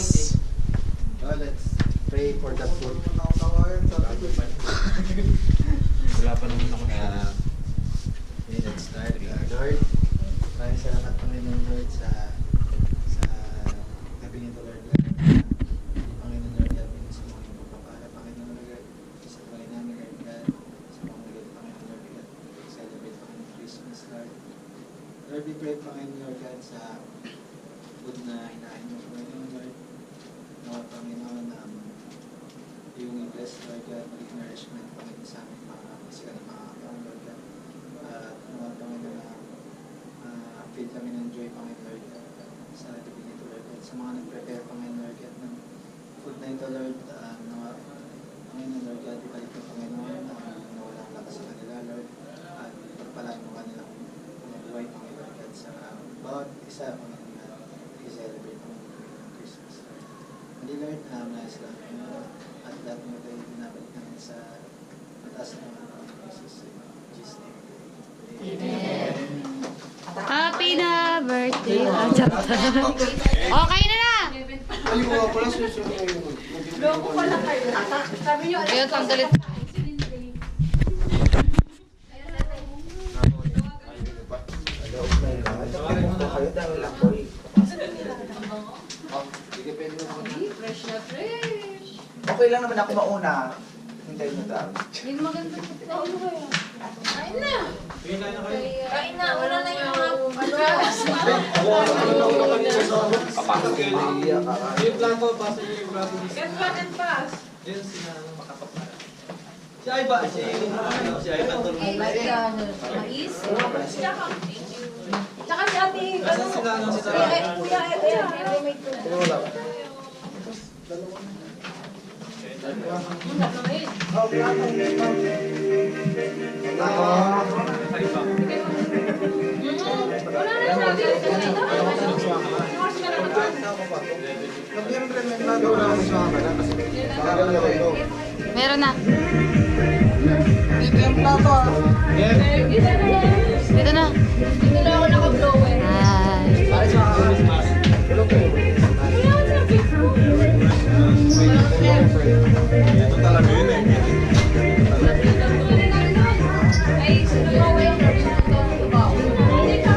Let's pray for the food. Wala pa naman ako siya. Okay, let's start. Lord, maraming salamat Panginoon Lord sa gabi nito Lord. Panginoon Lord, gabi sa mga pagpapala. Panginoon Lord, sa buhay namin Lord God. Sa mga nagay Panginoon Lord God. Celebrate Panginoon Christmas Lord. Lord, we pray Panginoon Lord God sa food na hinahin mo Panginoon Lord. Nawa Panginoon, yung bless Lord God, maging nourishment Panginoon sa aming mga physical na mga account Lord God. At nawa Panginoon feel kami ng joy Panginoon Lord God sa gabi nito Lord God. Sa mga nag-prepare Panginoon Lord God ng food na ito Lord, nawa Panginoon Lord God, ibalik mo Panginoon na walang lakas sa kanila Lord. At pagpalain mo kanilang buhay Panginoon Lord God sa bawat isa Panginoon na i-celebrate Panginoon Christmas Lord. Hindi Lord, nais lang at lahat mo tayo binabalik namin sa mataas na mga Jesus in Jesus' name. Amen. Happy na birthday. Okay na na! Loko pala kayo. Sabi nyo, Ayun, sandalit. fresh na fresh. Okay lang naman ako mauna. Hintayin mo daw. Hindi maganda po. Kain na. Kain na. Wala na yung mga Papasok kayo na. Yung plato, pasok niyo yung plato. and pass. Yun sila makakapal. Si Aiba, si Aiba tulungan. Mais. Tsaka si ate. Asan sila ano si Tara? Kuya, Meron na. Yung plato ah. Dito na. Hindi na ako naka-blower. Ay. Para sa Ito talaga yun eh. Ay, sino yung way yung hindi ka.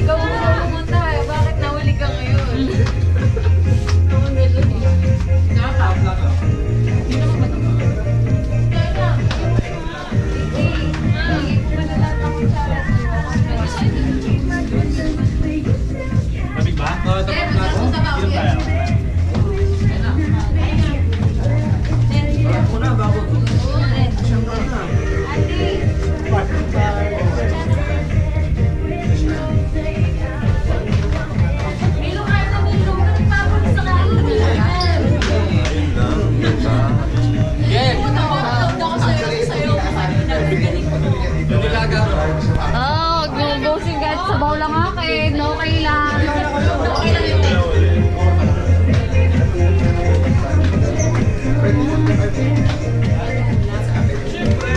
Ikaw na pumunta eh. Bakit nahuli ka ngayon? Lamig ba? Oo, ito pa plato. Inom tayo. Una, bago. Milo kayo na Milo. Nagpapalit sa kain na Milo. Ako sayo ko kanina. Yung nilaga. Oh, gumubosing kahit sabaw lang akin. Okay lang. Okay lang yun. Siyempre.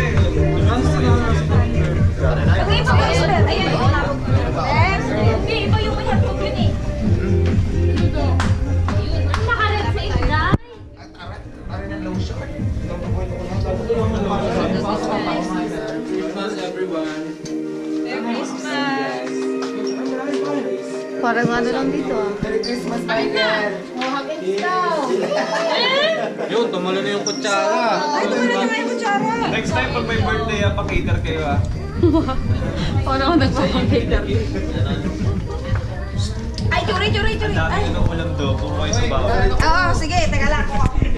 Ano sila nasa counter? Okay, iba ko yun. Ayan, okay, iba yung may hotdog yun eh. Ayun, ang nakalat sa isda. Arin ng lotion. Christmas everyone. Merry Christmas. Parang ano lang dito ah. Merry Christmas, Michael. Mohagins daw. Yun, tumalo na yung kutsara. Ay, tumala na kayo kutsara. Next time pag may birthday, pa-cater kayo ah. Paano ako nagpapakita? Ay, churi. Dami Ay. ng ulam do, kung kayo sa bawah. Oo, sige, teka lang.